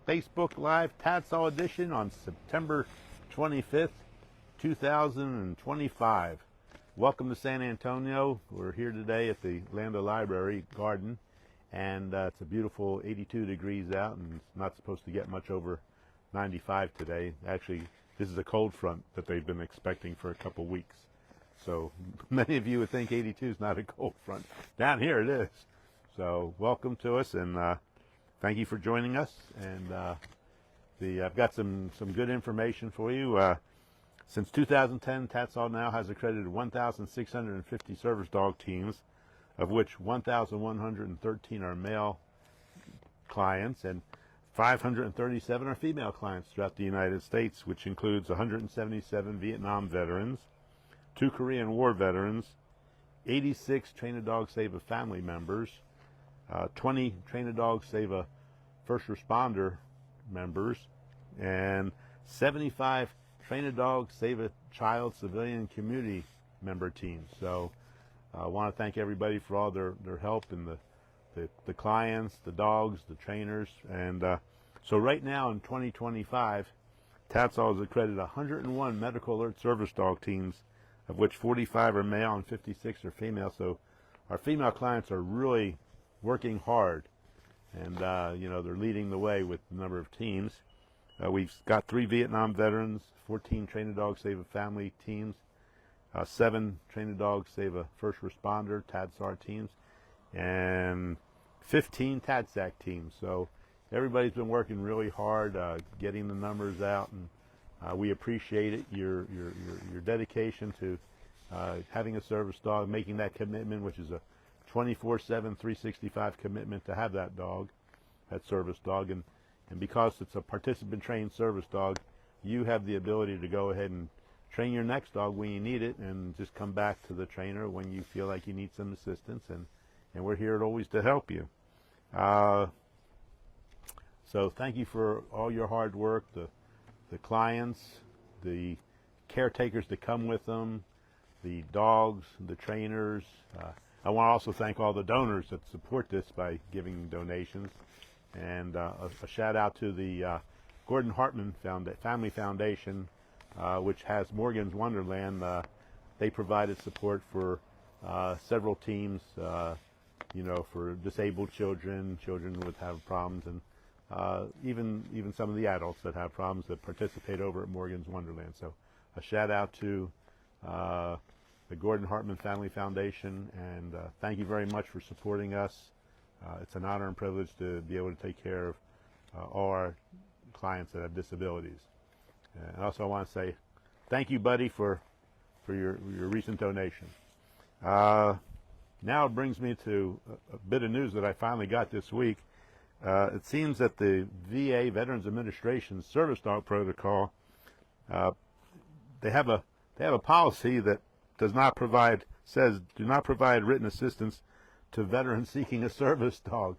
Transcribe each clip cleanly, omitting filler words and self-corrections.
Facebook Live TADSAW edition on September 25th, 2025. Welcome to San Antonio. We're here today at the Lambda Library Garden, and it's a beautiful 82 degrees out, and it's not supposed to get much over 95 today. Actually, this is a cold front that they've been expecting for a couple weeks. So many of you would think 82 is not a cold front. Down here it is. So welcome to us, and thank you for joining us. And I've got some good information for you. Since 2010, TADSAW now has accredited 1,650 service dog teams, of which 1,113 are male clients and 537 are female clients throughout the United States, which includes 177 Vietnam veterans, 2 Korean War veterans, 86 Train a Dog Save a family members, 20 Train a Dog Save a first responder members, and 75 Train a Dog Save a Child civilian community member teams. So I want to thank everybody for all their help, and the clients, the dogs, the trainers. And so right now in 2025, TADSAW has accredited 101 medical alert service dog teams, of which 45 are male and 56 are female. So our female clients are really working hard, and they're leading the way with the number of teams. We've got 3 Vietnam veterans, 14 Train a Dog Save a family teams, 7 Train a Dog Save a first responder TADSAW teams, and 15 TADSAW teams. So everybody's been working really hard getting the numbers out, and we appreciate it, your dedication to having a service dog, making that commitment, which is a 24/7, 365 commitment to have that dog, that service dog. And because it's a participant trained service dog, you have the ability to go ahead and train your next dog when you need it, and just come back to the trainer when you feel like you need some assistance, and we're here always to help you. So thank you for all your hard work, the clients, the caretakers that come with them, the dogs, the trainers. I want to also thank all the donors that support this by giving donations, and a shout out to the Gordon Hartman Family Foundation, which has Morgan's Wonderland. They provided support for several teams, for disabled children would have problems, and even some of the adults that have problems that participate over at Morgan's Wonderland. So a shout out to the Gordon Hartman Family Foundation, and thank you very much for supporting us. It's an honor and privilege to be able to take care of all our clients that have disabilities. And also I want to say thank you, buddy, for your recent donation. Now it brings me to a bit of news that I finally got this week. It seems that the VA Veterans Administration Service Dog Protocol, they have a policy that do not provide written assistance to veterans seeking a service dog.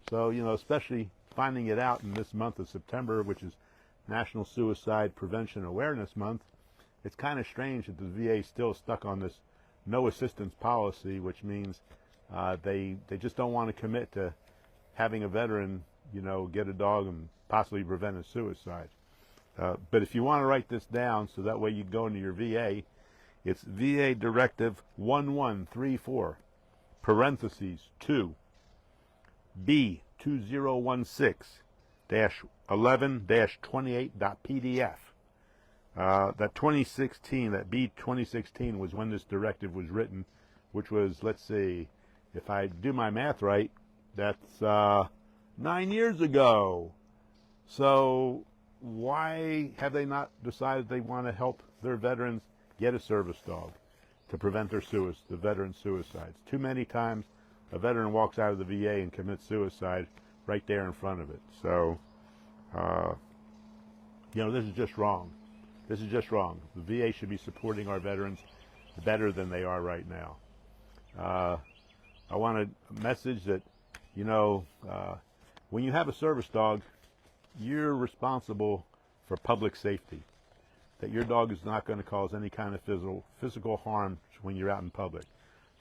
So, especially finding it out in this month of September, which is National Suicide Prevention Awareness Month, it's kind of strange that the VA is still stuck on this no assistance policy, which means they just don't want to commit to having a veteran, get a dog and possibly prevent a suicide. But if you want to write this down so that way you go into your VA, it's VA Directive 1134, parentheses 2, B 2016-11-28.pdf. That 2016, that B 2016 was when this directive was written, which was, let's see, if I do my math right, that's 9 years ago. So why have they not decided they want to help their veterans get a service dog to prevent the veteran suicides? Too many times a veteran walks out of the VA and commits suicide right there in front of it. So, this is just wrong. This is just wrong. The VA should be supporting our veterans better than they are right now. I want a message that, when you have a service dog, you're responsible for public safety. That your dog is not going to cause any kind of physical harm when you're out in public.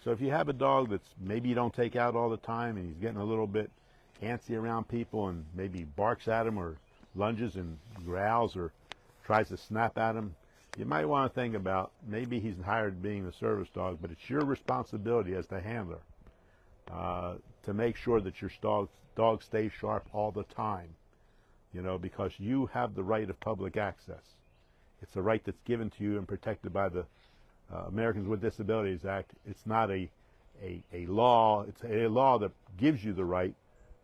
So if you have a dog that's maybe you don't take out all the time, and he's getting a little bit antsy around people and maybe barks at them or lunges and growls or tries to snap at him, you might want to think about maybe he's hired being a service dog, but it's your responsibility as the handler to make sure that your dog stays sharp all the time, you know, because you have the right of public access. It's a right that's given to you and protected by the Americans with Disabilities Act. It's not a law. It's a law that gives you the right,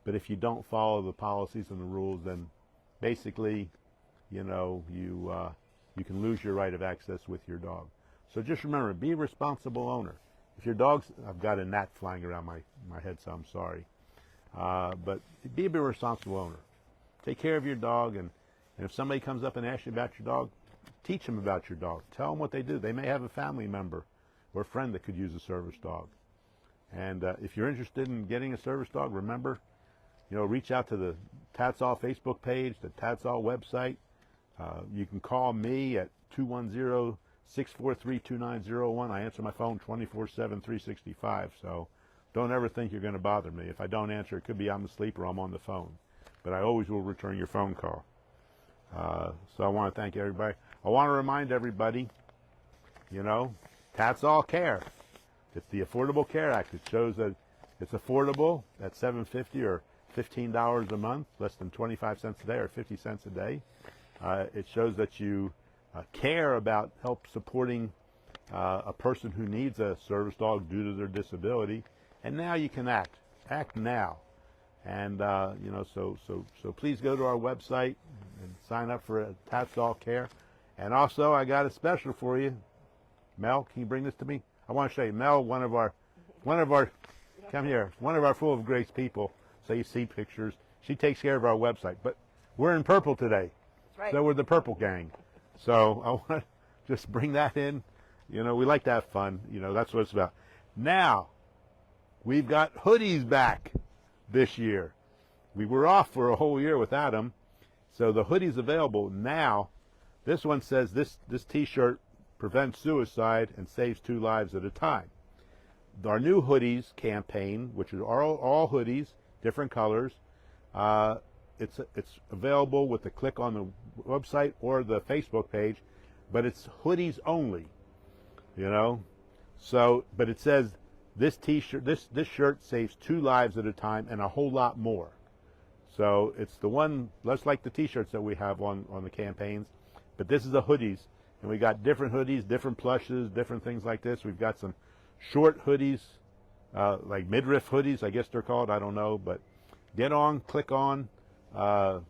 but if you don't follow the policies and the rules, then basically, you know, you can lose your right of access with your dog. So just remember, be a responsible owner. If your dog's, I've got a gnat flying around my head, so I'm sorry. But be a responsible owner. Take care of your dog, and if somebody comes up and asks you about your dog, teach them about your dog. Tell them what they do. They may have a family member or a friend that could use a service dog. And if you're interested in getting a service dog, remember, you know, reach out to the TADSAW Facebook page, the TADSAW website. You can call me at 210-643-2901. I answer my phone 24/7, 365. So don't ever think you're going to bother me. If I don't answer, it could be I'm asleep or I'm on the phone. But I always will return your phone call. So I want to thank everybody. I want to remind everybody, you know, TADSAW Care. It's the Affordable Care Act. It shows that it's affordable at $7.50 or $15 a month, less than 25 cents a day or 50 cents a day. It shows that you care about help supporting a person who needs a service dog due to their disability. And now you can act. Act now. And, you know, so please go to our website and sign up for a TADSAW Care. And also, I got a special for you. Mel, can you bring this to me? I want to show you. Mel, one of our, come here, one of our Full of Grace people, so you see pictures. She takes care of our website. But we're in purple today. That's right. So we're the Purple Gang. So I want to just bring that in. You know, we like to have fun. You know, that's what it's about. Now, we've got hoodies back this year. We were off for a whole year without them. So the hoodie's available now. This one says this t-shirt prevents suicide and saves 2 lives at a time. Our new hoodies campaign, which is all hoodies, different colors, it's available with a click on the website or the Facebook page, but it's hoodies only, you know. So, but it says this t-shirt, this shirt saves 2 lives at a time and a whole lot more. So it's the one, less like the t-shirts that we have on the campaigns, but this is the hoodies, and we got different hoodies, different plushes, different things like this. We've got some short hoodies, like midriff hoodies, I guess they're called, I don't know, but get on, click on, and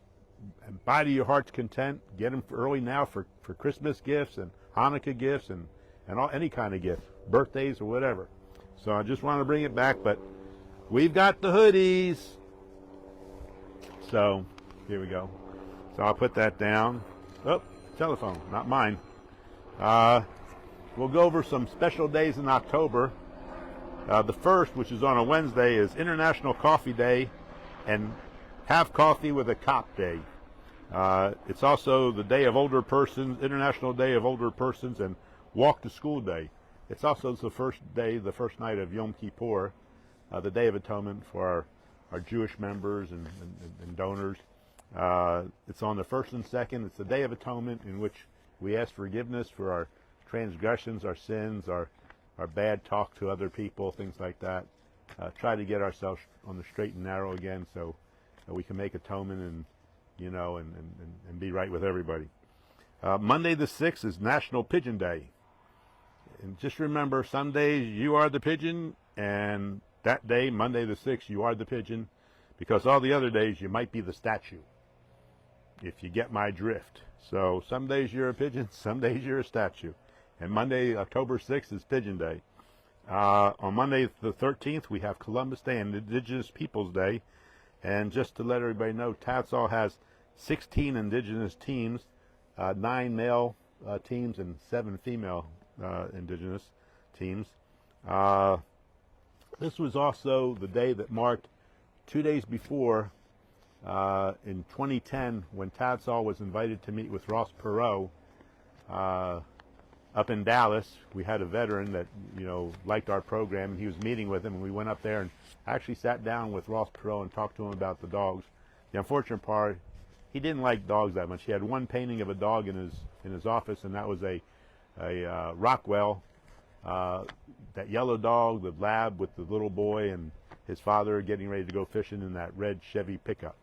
buy to your heart's content. Get them early now for Christmas gifts and Hanukkah gifts and any kind of gift, birthdays or whatever. So I just want to bring it back, but we've got the hoodies. So here we go. So I'll put that down. Oh, telephone, not mine. We'll go over some special days in October. The first, which is on a Wednesday, is International Coffee Day and Have Coffee with a Cop Day. It's also the Day of Older Persons, International Day of Older Persons, and Walk to School Day. It's also the first night of Yom Kippur, the Day of Atonement for our Jewish members and donors. It's on the 1st and 2nd. It's the Day of Atonement, in which we ask forgiveness for our transgressions, our sins, our bad talk to other people, things like that. Try to get ourselves on the straight and narrow again, so we can make atonement and, you know, and be right with everybody. Monday the 6th is National Pigeon Day. And just remember, some days you are the pigeon, and that day, Monday the 6th, you are the pigeon, because all the other days you might be the statue, if you get my drift. So some days you're a pigeon, some days you're a statue. And Monday, October 6th, is Pigeon Day. On Monday the 13th, we have Columbus Day and Indigenous Peoples Day. And just to let everybody know, TADSAW has 16 indigenous teams, 9 male teams and 7 female indigenous teams. This was also the day that marked 2 days before, in 2010, when TADSAW was invited to meet with Ross Perot up in Dallas. We had a veteran that, you know, liked our program, and he was meeting with him, and we went up there and actually sat down with Ross Perot and talked to him about the dogs. The unfortunate part he didn't like dogs that much. He had one painting of a dog in his office, and that was a Rockwell, that yellow dog, the lab with the little boy and his father getting ready to go fishing in that red Chevy pickup.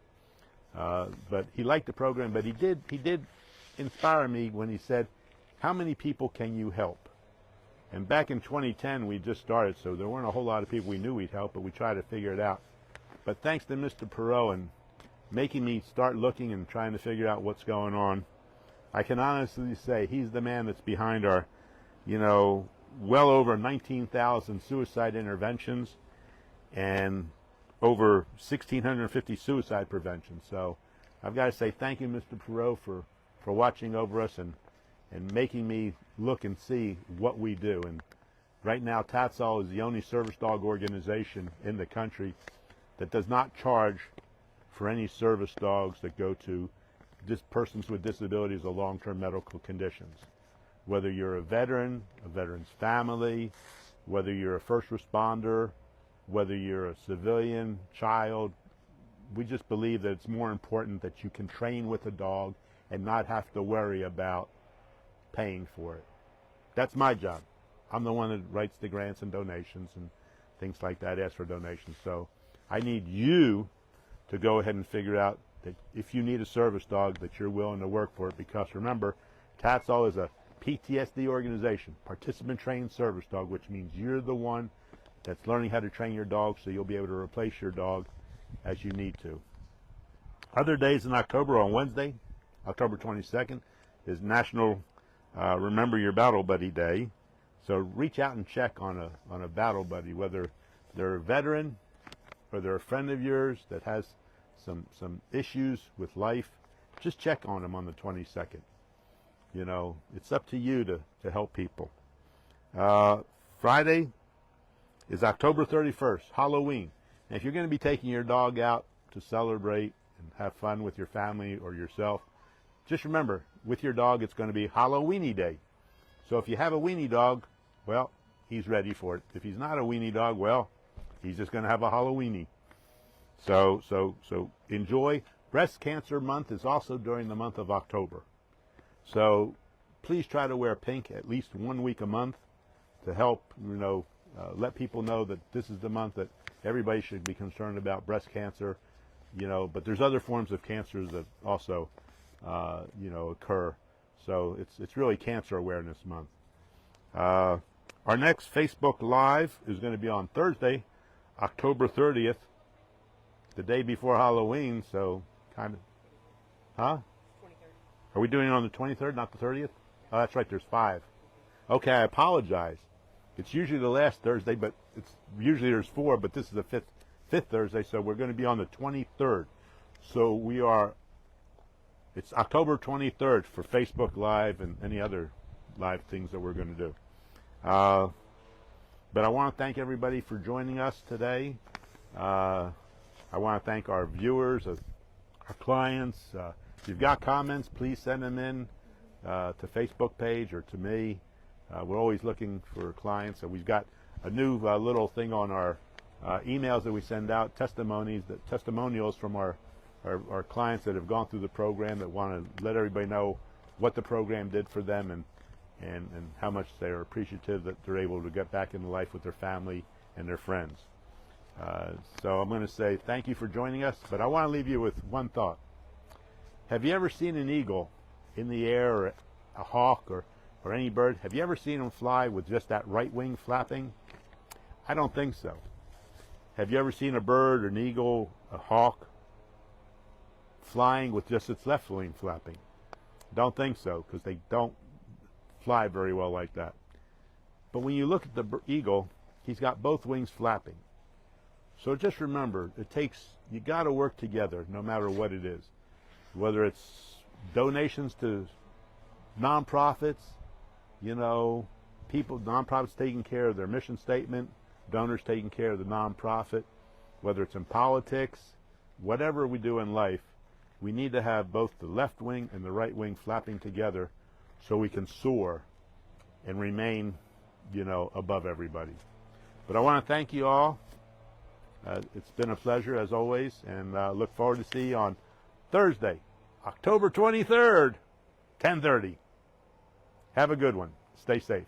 But he liked the program, but he did inspire me when he said, how many people can you help? And back in 2010, we just started, so there weren't a whole lot of people we knew we'd help, but we tried to figure it out. But thanks to Mr. Perot and making me start looking and trying to figure out what's going on, I can honestly say he's the man that's behind our, well over 19,000 suicide interventions and over 1,650 suicide preventions. So I've got to say thank you, Mr. Perot, for watching over us and making me look and see what we do. And right now, TADSAW is the only service dog organization in the country that does not charge for any service dogs that go to persons with disabilities or long-term medical conditions. Whether you're a veteran's family, whether you're a first responder, whether you're a civilian, child, we just believe that it's more important that you can train with a dog and not have to worry about paying for it. That's my job. I'm the one that writes the grants and donations and things like that, ask for donations. So I need you to go ahead and figure out that if you need a service dog, that you're willing to work for it, because remember, TADSAW is a PTSD organization, participant trained service dog, which means you're the one that's learning how to train your dog, so you'll be able to replace your dog as you need to. Other days in October, on Wednesday, October 22nd, is National Remember Your Battle Buddy Day. So reach out and check on a battle buddy, whether they're a veteran or they're a friend of yours that has some issues with life. Just check on them on the 22nd. It's up to you to help people. Friday is October 31st, Halloween. And if you're going to be taking your dog out to celebrate and have fun with your family or yourself, just remember, with your dog, it's going to be Halloweeny Day. So if you have a weenie dog, well, he's ready for it. If he's not a weenie dog, well, he's just going to have a Halloweeny. So enjoy. Breast Cancer Month is also during the month of October. So please try to wear pink at least 1 week a month to help, let people know that this is the month that everybody should be concerned about breast cancer, but there's other forms of cancers that also, occur. So it's really Cancer Awareness Month. Our next Facebook Live is going to be on Thursday, October 30th, the day before Halloween, so kind of, 23rd. Are we doing it on the 23rd, not the 30th? Oh, that's right, there's 5. Okay, I apologize. It's usually the last Thursday, but usually there's 4, but this is the fifth Thursday, so we're going to be on the 23rd. So it's October 23rd for Facebook Live and any other live things that we're going to do. But I want to thank everybody for joining us today. I want to thank our viewers, our clients. If you've got comments, please send them in to Facebook page or to me. We're always looking for clients. So we've got a new little thing on our emails that we send out, testimonials from our clients that have gone through the program, that want to let everybody know what the program did for them and how much they're appreciative that they're able to get back into life with their family and their friends. So I'm going to say thank you for joining us, but I want to leave you with one thought. Have you ever seen an eagle in the air, or a hawk, or any bird? Have you ever seen them fly with just that right wing flapping? I don't think so. Have you ever seen a bird, an eagle, a hawk, flying with just its left wing flapping? Don't think so, because they don't fly very well like that. But when you look at the eagle, he's got both wings flapping. So just remember, you got to work together no matter what it is. Whether it's donations to nonprofits, nonprofits taking care of their mission statement, donors taking care of the nonprofit, whether it's in politics, whatever we do in life, we need to have both the left wing and the right wing flapping together so we can soar and remain, above everybody. But I want to thank you all. It's been a pleasure as always, and look forward to see you on Thursday, October 23rd, 10:30. Have a good one. Stay safe.